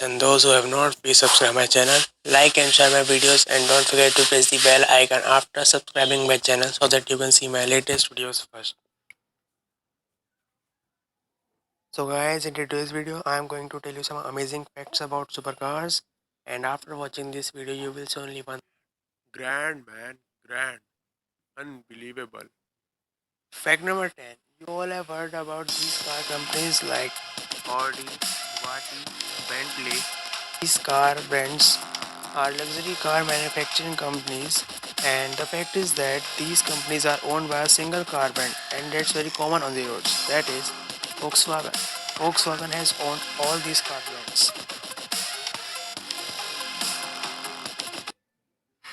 And those who have not, please subscribe my channel, like and share my videos, and don't forget to press the bell icon after subscribing my channel so that you can see my latest videos first. So guys, in today's video I am going to tell you some amazing facts about supercars, and after watching this video you will see only one grand man, grand, unbelievable. Fact number 10. You all have heard about these car companies like Audi, Bugatti, Bentley. These car brands are luxury car manufacturing companies, and the fact is that these companies are owned by a single car brand, and that's very common on the roads. That is Volkswagen. Volkswagen has owned all these car brands.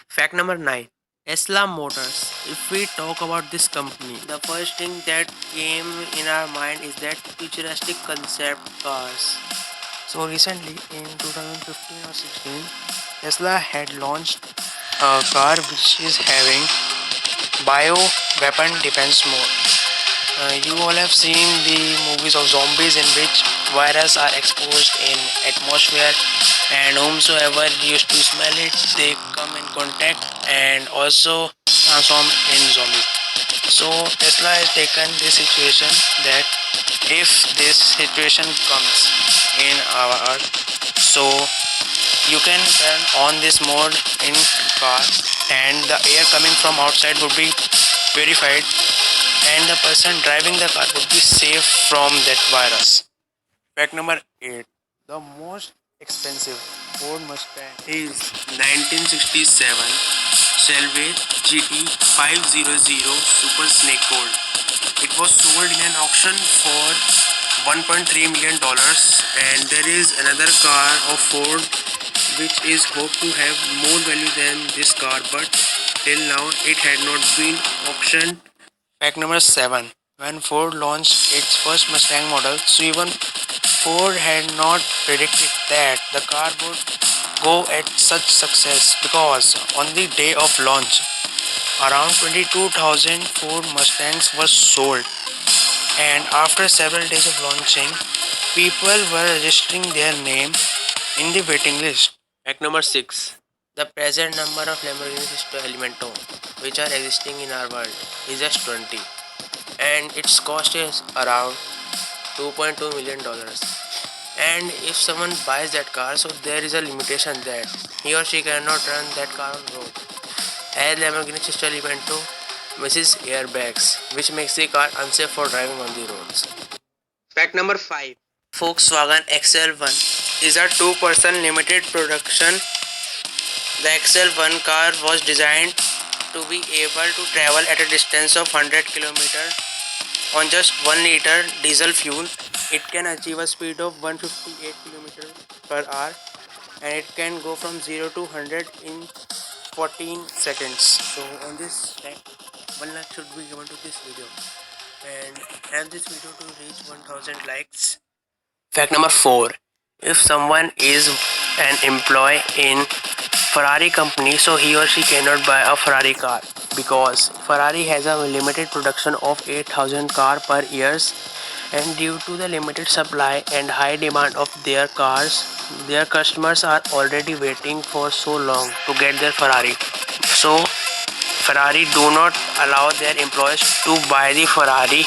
Fact number 9. Tesla Motors. If we talk about this company, the first thing that came in our mind is that futuristic concept cars. So recently in 2015 or 16, Tesla had launched a car which is having bio weapon defense mode. You all have seen the movies of zombies in which viruses are exposed in atmosphere, and whomsoever used to smell it they come in contact and also transform in zombies. So Tesla has taken this situation that if this situation comes in our earth, so you can turn on this mode in car, and the air coming from outside would be purified, and the person driving the car would be safe from that virus. Fact number 8. The most expensive Ford Mustang is 1967 Shelby GT 500 Super Snake Gold. It was sold in an auction for $1.3 million, and there is another car of Ford which is hoped to have more value than this car, but till now it had not been auctioned. Fact number 7. When Ford launched its first Mustang model, so even Ford had not predicted that the car would go at such success, because on the day of launch, around 22,000 Ford Mustangs were sold, and after several days of launching, people were registering their name in the waiting list. Fact number 6. The present number of Lamborghini Sisto Elemento which are existing in our world is just 20, and its cost is around $2.2 million. And if someone buys that car, so there is a limitation that he or she cannot run that car on road, as Lamborghini Sisto Elemento misses airbags, which makes the car unsafe for driving on the roads. Fact number 5. Volkswagen XL1 is a two-person limited production. The XL1 car was designed to be able to travel at a distance of 100 km on just 1 liter diesel fuel. It can achieve a speed of 158 km per hour, and it can go from 0 to 100 in 14 seconds. So on this fact, 1 lakh should be given to this video, and help this video to reach 1000 likes. Fact number 4. If someone is an employee in Ferrari company, so he or she cannot buy a Ferrari car, because Ferrari has a limited production of 8,000 car per years, and due to the limited supply and high demand of their cars, their customers are already waiting for so long to get their Ferrari. So Ferrari do not allow their employees to buy the Ferrari,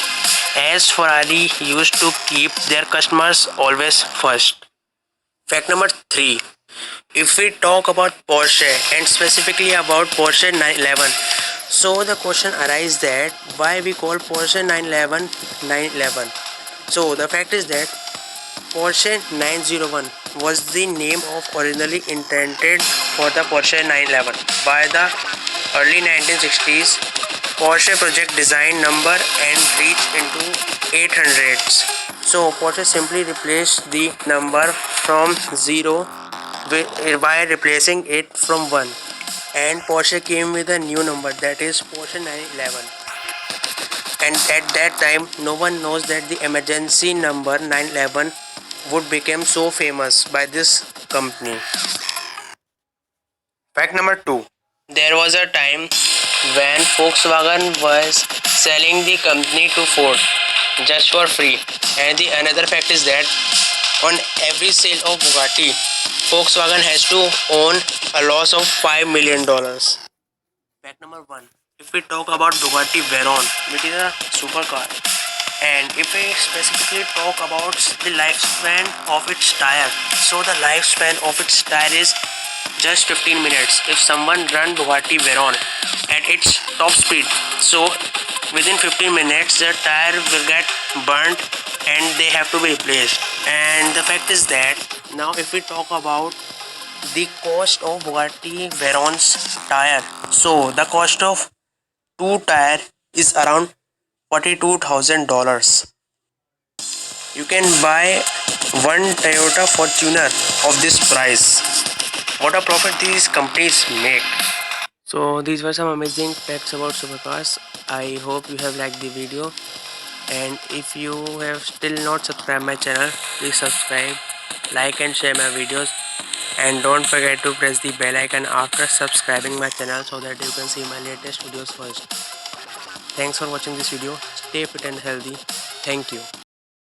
as Ferrari used to keep their customers always first. Fact number 3. If we talk about Porsche, and specifically about Porsche 911, so the question arises that why we call Porsche 911 911. So the fact is that Porsche 901 was the name of originally intended for the Porsche 911 by the early 1960s. Porsche project design number and reached into 800s. So Porsche simply replaced the number from 0 by replacing it from 1, and Porsche came with a new number, that is Porsche 911. And at that time no one knows that the emergency number 911 would become so famous by this company. Fact number 2. There was a time when Volkswagen was selling the company to Ford just for free. And the another fact is that on every sale of Bugatti, Volkswagen has to own a loss of $5 million. Fact number 1. If we talk about Bugatti Veyron, it is a supercar. And if we specifically talk about the lifespan of its tire, so the lifespan of its tire is just 15 minutes. If someone run Bugatti Veyron at its top speed, so within 15 minutes the tire will get burnt and they have to be replaced. And the fact is that now if we talk about the cost of Bugatti Veyron's tire, so the cost of two tire is around $42,000. You can buy one Toyota Fortuner of this price. What a profit these companies make. So these were some amazing facts about supercars. I hope you have liked the video, and if you have still not subscribed my channel, please subscribe, like and share my videos, and don't forget to press the bell icon after subscribing my channel so that you can see my latest videos first. Thanks for watching this video. Stay fit and healthy. Thank you.